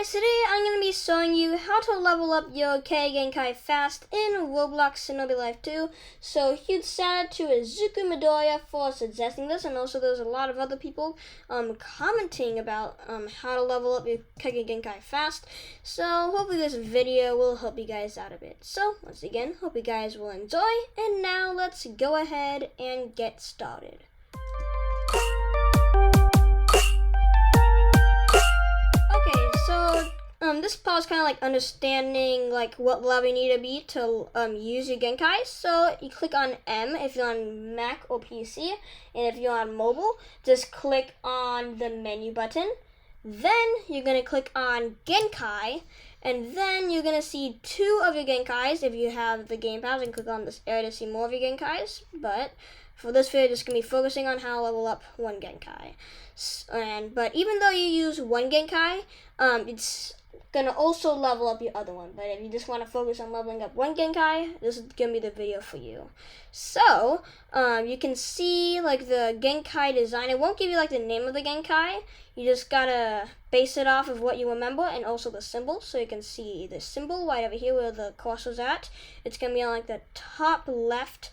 guys, today I'm going to be showing you how to level up your Kekkei Genkais fast in Roblox Shinobi Life 2. So huge shout out to Izuku Midoriya for suggesting this, and also there's a lot of other people commenting about how to level up your Kekkei Genkais fast. So hopefully this video will help you guys out a bit. So once again, hope you guys will enjoy, and now let's go ahead and get started. This part is kind of like understanding like what level you need to be to use your Genkai. So you click on M if you're on Mac or PC, and if you're on mobile, just click on the menu button. Then you're going to click on Genkai, and then you're going to see two of your Genkais. If you have the Game Pass, you can click on this area to see more of your Genkais. But for this video, just going to be focusing on how to level up one Genkai. But even though you use one Genkai, it's gonna also level up your other one. But if you just want to focus on leveling up one Genkai, this is gonna be the video for you. So you can see like the Genkai design. It won't give you like the name of the Genkai. You just gotta base it off of what you remember, and also the symbol. So you can see the symbol right over here where the cursor's at. It's gonna be on like the top left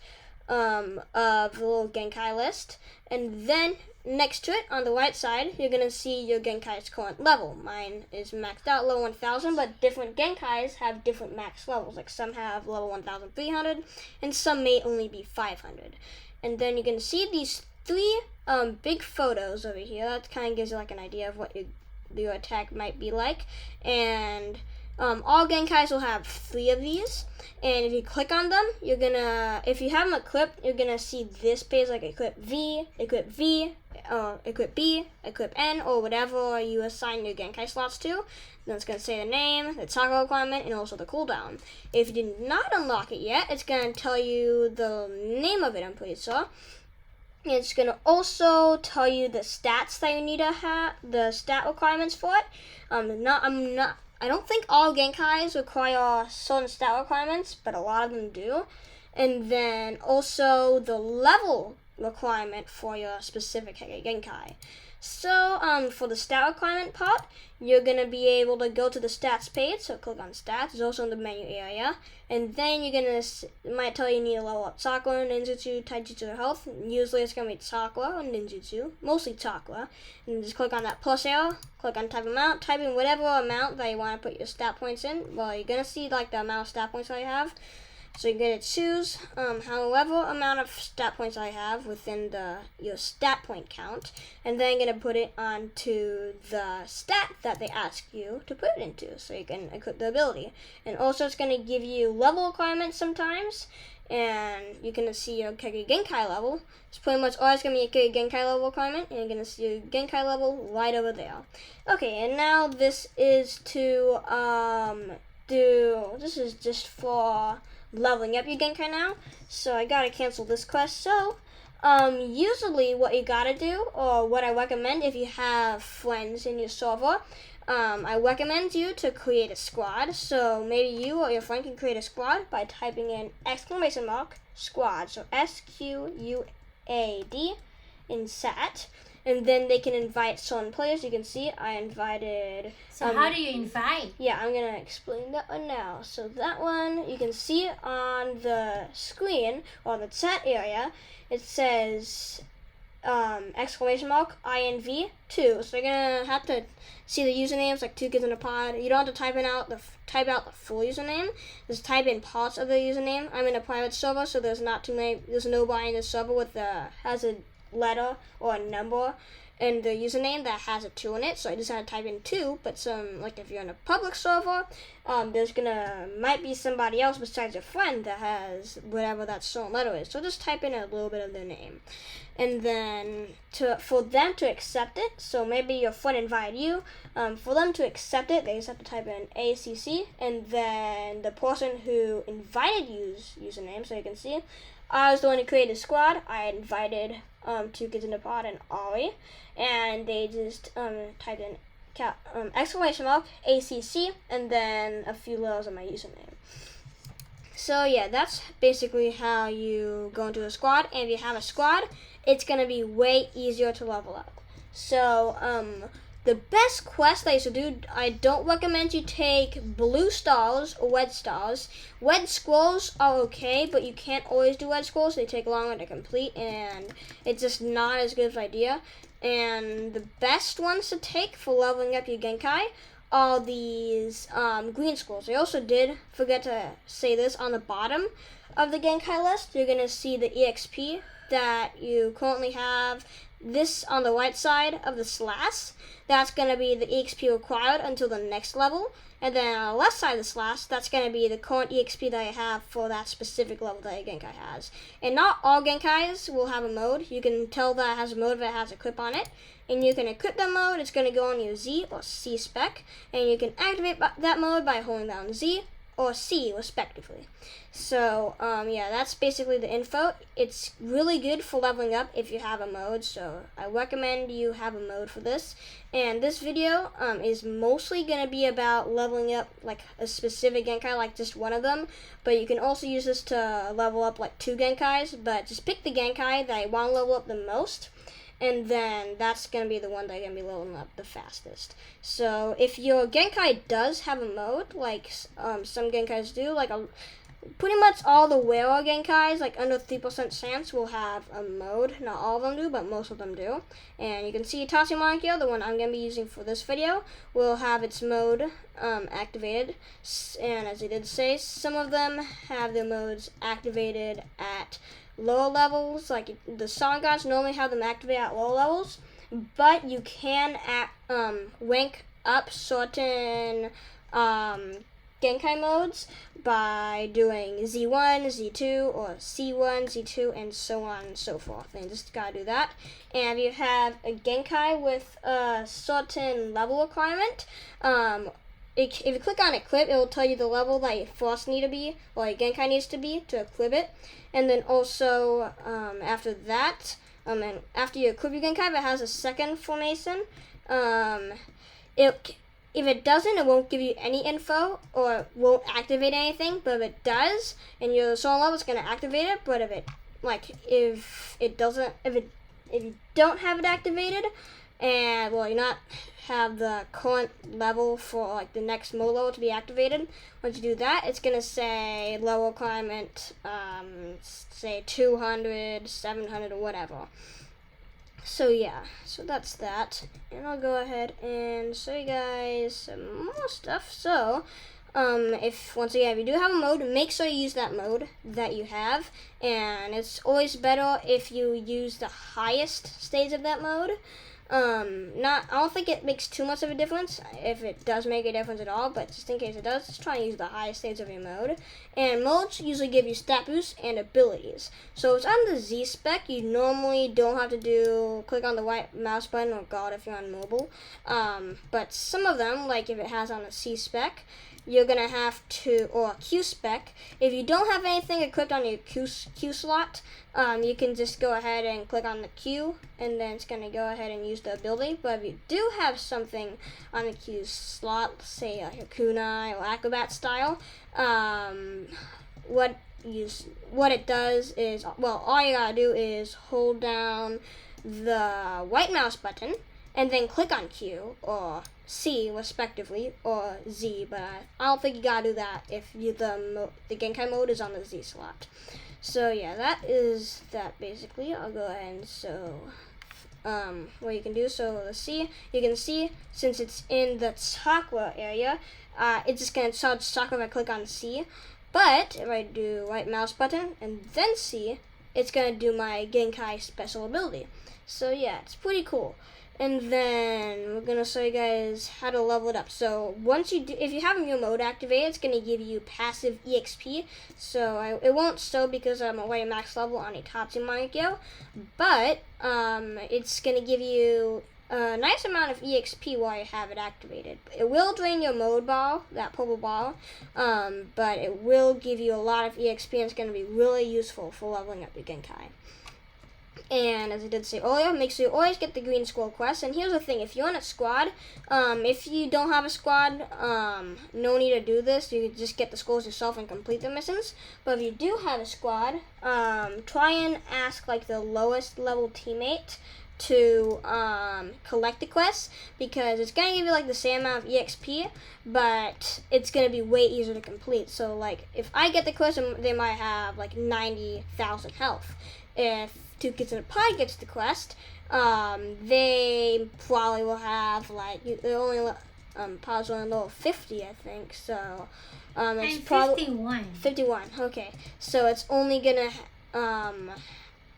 of the little Genkai list, and then next to it on the right side you're gonna see your Genkai's current level. Mine is maxed out level 1000, but different Genkais have different max levels. Like some have level 1300 and some may only be 500. And then you can see these three big photos over here. That kind of gives you like an idea of what your attack might be like. And all Genkais will have three of these, and if you click on them, you're gonna, if you have them equipped, you're gonna see this page like equip V, equip B, equip N, or whatever you assign your Genkai slots to. Then it's gonna say the name, the toggle requirement, and also the cooldown. If you did not unlock it yet, it's gonna tell you the name of it, I'm pretty sure. It's going to also tell you the stats that you need to have, the stat requirements for it. I don't think all Genkais require certain stat requirements, but a lot of them do. And then also the level requirement for your specific Genkai. So for the stat requirement part, you're going to be able to go to the stats page, so click on stats. It's also in the menu area, and then you're going to, it might tell you need to level up Sakura, Ninjutsu, Taijutsu, or Health. Usually it's going to be Sakura or Ninjutsu, mostly Sakura. And just click on that plus arrow, click on type amount, type in whatever amount that you want to put your stat points in. Well, you're going to see like the amount of stat points that you have. So you're going to choose however amount of stat points I have within your stat point count, and then you're going to put it onto the stat that they ask you to put it into, so you can equip the ability. And also it's going to give you level requirements sometimes, and you're going to see your Kekkei Genkai level. It's pretty much always going to be a Kekkei Genkai level requirement, and you're going to see your Genkai level right over there. Okay, and now this is to this is just for leveling up your Genkai now. So I gotta cancel this quest. So usually what you gotta do, or what I recommend if you have friends in your server, I recommend you to create a squad. So maybe you or your friend can create a squad by typing in !squad, so SQUAD in SAT, and then they can invite certain players. You can see I invited. So how do you invite? Yeah, I'm gonna explain that one now. So that one, you can see on the screen or the chat area, it says !INV2. So you're gonna have to see the usernames like 2 kids in a pod. You don't have to type out the full username. Just type in parts of the username. I'm in a private server, so there's nobody in the server has a letter or a number in the username that has a 2 in it, so I just had to type in 2. But like if you're in a public server, there's might be somebody else besides your friend that has whatever that certain letter is, so just type in a little bit of their name. And then for them to accept it, so maybe your friend invited you, for them to accept it, they just have to type in ACC, and then the person who invited you's username. So you can see I was the one who created a squad. I invited 2 kids in the pod and Ollie, and they just typed in !ACC, and then a few letters of my username. So yeah, that's basically how you go into a squad. And if you have a squad, it's gonna be way easier to level up. So the best quest that you should do, I don't recommend you take blue stars or red stars. Red scrolls are okay, but you can't always do red scrolls. They take longer to complete, and it's just not as good of an idea. And the best ones to take for leveling up your Genkai are these green scrolls. I also did forget to say this on the bottom of the Genkai list. You're going to see the EXP that you currently have. This on the right side of the slash, that's going to be the EXP required until the next level. And then on the left side of the slash, that's going to be the current EXP that I have for that specific level that your Genkai has. And not all Genkais will have a mode. You can tell that it has a mode if it has a equip on it. And you can equip that mode. It's going to go on your Z or C spec. And you can activate that mode by holding down Z or C respectively. So yeah, that's basically the info. It's really good for leveling up if you have a mode, so I recommend you have a mode for this. And this video is mostly going to be about leveling up like a specific Genkai, like just one of them, but you can also use this to level up like 2 Genkais, but just pick the Genkai that you want to level up the most, and then that's going to be the one that's going to be leveling up the fastest. So if your Genkai does have a mode, like some Genkais do, like pretty much all the rarer Genkais, like under 3% chance, will have a mode. Not all of them do, but most of them do. And you can see Tatsumaki, the one I'm going to be using for this video, will have its mode activated. And as I did say, some of them have their modes activated at lower levels. Like the Song Gods normally have them activated at lower levels, but you can rank up certain Genkai modes by doing Z1, Z2, or C1, Z2, and so on and so forth. And just gotta do that. And if you have a Genkai with a certain level requirement, if you click on equip, it will tell you the level that your first need to be, or your Genkai needs to be to equip it. And then also after that, and after you equip your Genkai, if it has a second formation, if it doesn't, it won't give you any info or won't activate anything. But if it does, and your soul level, it's gonna activate it. But if you don't have it activated, and well, you not have the current level for like the next mode level to be activated, once you do that, it's gonna say level requirement, say 200, 700, or whatever. So yeah, so that's that, and I'll go ahead and show you guys some more stuff. So if you do have a mode, make sure you use that mode that you have, and it's always better if you use the highest stage of that mode. I don't think it makes too much of a difference if it does make a difference at all, but just in case it does, just try and use the highest stage of your mode. And modes usually give you stat boosts and abilities. So if it's on the Z spec, you normally don't have to click on the right mouse button or God if you're on mobile. But some of them, like if it has on a C spec, you're gonna have to, or Q spec, if you don't have anything equipped on your Q slot, you can just go ahead and click on the Q, and then it's gonna go ahead and use the ability. But if you do have something on the Q slot, say like a kunai or acrobat style, what it does is, well, all you gotta do is hold down the right mouse button and then click on Q or C respectively, or Z, but I don't think you gotta do that if the Genkai mode is on the Z slot. So yeah, that is that basically. I'll go ahead and show what you can do. So let's see, you can see since it's in the chakra area, it's just gonna charge chakra if I click on C. But if I do right mouse button and then C, it's gonna do my Genkai special ability. So yeah, it's pretty cool. And then we're gonna show you guys how to level it up. So once you do, if you have your mode activated, it's gonna give you passive EXP. So it won't show because I'm already max level on a Tatsumaki, but it's gonna give you a nice amount of EXP while you have it activated. It will drain your mode ball, that purple ball, but it will give you a lot of EXP, and it's gonna be really useful for leveling up your Genkai. And as I did say earlier, make sure you always get the green scroll quest. And here's the thing, if you're in a squad, if you don't have a squad, no need to do this. You can just get the scrolls yourself and complete the missions. But if you do have a squad, try and ask like the lowest level teammate to collect the quests, because it's gonna give you like the same amount of EXP, but it's gonna be way easier to complete. So like if I get the quest, they might have like 90,000 health. If Two Kids in a Pod gets the quest, they probably will have like they're only Pod's only level 50, I think. So it's probably 51. Okay, so it's only gonna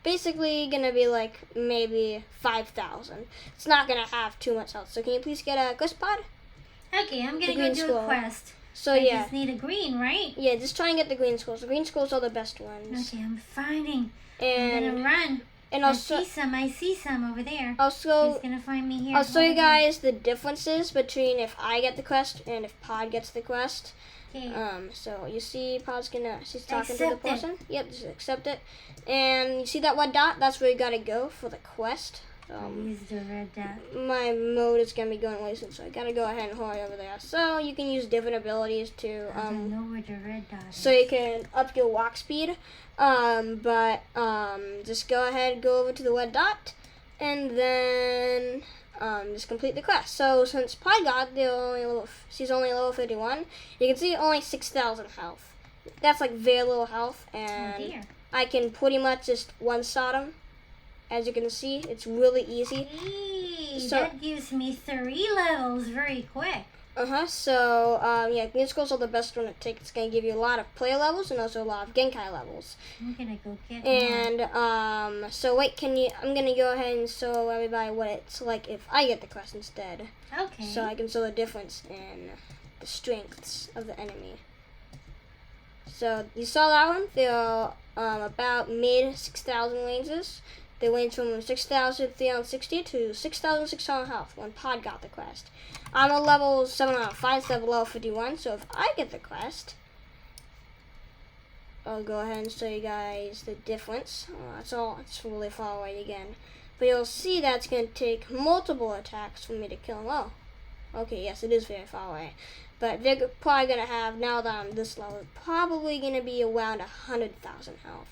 basically gonna be like maybe 5,000. It's not gonna have too much health. So can you please get a quest pod? Okay, I'm gonna go do a quest. So I just need a green, right? Yeah, just try and get the green skulls. The green skulls are the best ones. Okay, I'm finding. And I'm gonna run. And also, I see some over there. Also, he's gonna find me here. I'll show you guys the differences between if I get the quest and if Pod gets the quest. Okay. So you see, she's talking to the person. Yep, just accept it. And you see that red dot? That's where you gotta go for the quest. Use the red dot. My mode is gonna be going way soon, so I gotta go ahead and hurry over there. So you can use different abilities to I don't know where the red dot is. So you can up your walk speed. Just go ahead and go over to the red dot, and then just complete the quest. So since Pod got, she's only level 51. You can see only 6,000 health. That's like very little health, and I can pretty much just one-shot them. As you can see, it's really easy. Hey, so that gives me 3 levels very quick. So, yeah, green skulls are the best one to take. It's going to give you a lot of player levels and also a lot of Genkai levels. I'm going to go get And, so wait, I'm going to go ahead and show everybody what it's like if I get the quest instead. Okay. So I can show the difference in the strengths of the enemy. So, you saw that one? They're, about mid 6,000 ranges. They range from 6,360 to 6,600 health when Pod got the quest. I'm a level 705 instead of level 51, so if I get the quest, I'll go ahead and show you guys the difference. It's really far away again. But you'll see that it's going to take multiple attacks for me to kill them all. Okay, yes, it is very far away. But they're probably going to have, now that I'm this level, probably going to be around 100,000 health.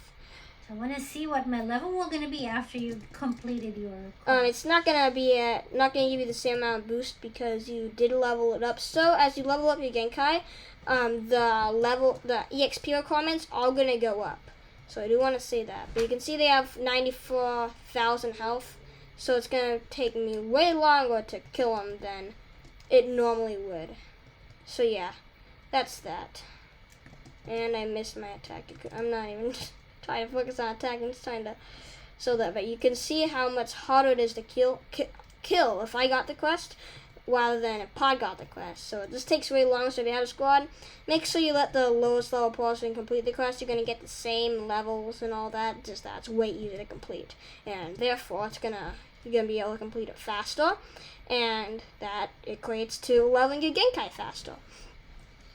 I want to see what my level will going to be after you completed your quest. It's not gonna give you the same amount of boost because you did level it up. So as you level up your Genkai, the EXP requirements are gonna go up. So I do want to say that. But you can see they have 94,000 health, so it's gonna take me way longer to kill them than it normally would. So yeah, that's that. And I missed my attack. I'm not even trying to focus on attack. I'm just trying to show that. But you can see how much harder it is to kill if I got the quest rather than if Pod got the quest. So it just takes way longer. So if you have a squad, make sure you let the lowest level person complete the quest. You're going to get the same levels and all that. Just that it's way easier to complete. And therefore, you're going to be able to complete it faster. And that equates to leveling your Genkai faster.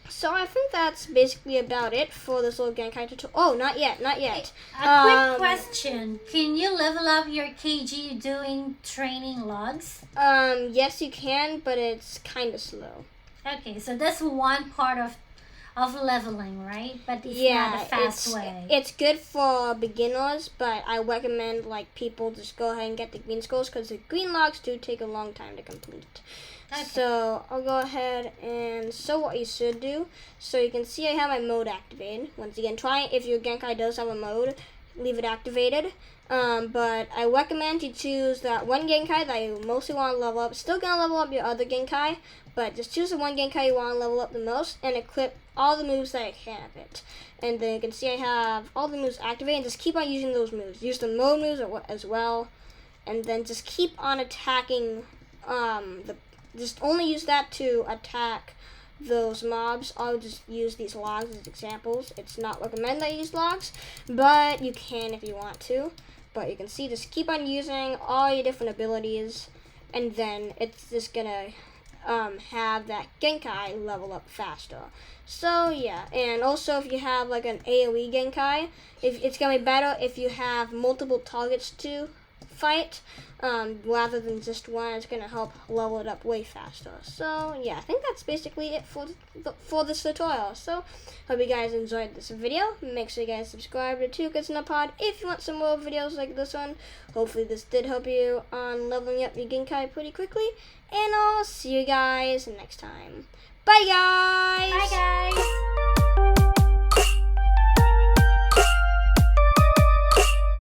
So I think that's basically about it for this little Genkai tutorial. Oh, not yet. A quick question. Can you level up your KG doing training logs? Yes you can, but it's kind of slow. Okay, so that's one part of leveling, right? But it's not a fast way. It's good for beginners, but I recommend like people just go ahead and get the green skulls because the green logs do take a long time to complete. Okay. So I'll go ahead and show what you should do. So you can see I have my mode activated. Once again, try if your Genkai does have a mode, leave it activated. But I recommend you choose that one Genkai that you mostly want to level up. Still gonna level up your other Genkai, but just choose the one Genkai you want to level up the most and equip all the moves that I can of it. And then you can see I have all the moves activated, and just keep on using those moves. Use the mode moves as well, and then just keep on attacking just only use that to attack those mobs. I'll just use these logs as examples. It's not recommended that you use logs, but you can if you want to. But you can see, just keep on using all your different abilities, and then it's just gonna have that Genkai level up faster. So yeah, and also if you have like an AoE Genkai, it's gonna be better if you have multiple targets to fight rather than just one. It's gonna help level it up way faster. So yeah, I think that's basically it for this tutorial. So hope you guys enjoyed this video. Make sure you guys subscribe to Two Kids in a Pod if you want some more videos like this one. Hopefully this did help you on leveling up your Genkai pretty quickly, and I'll see you guys next time. Bye guys!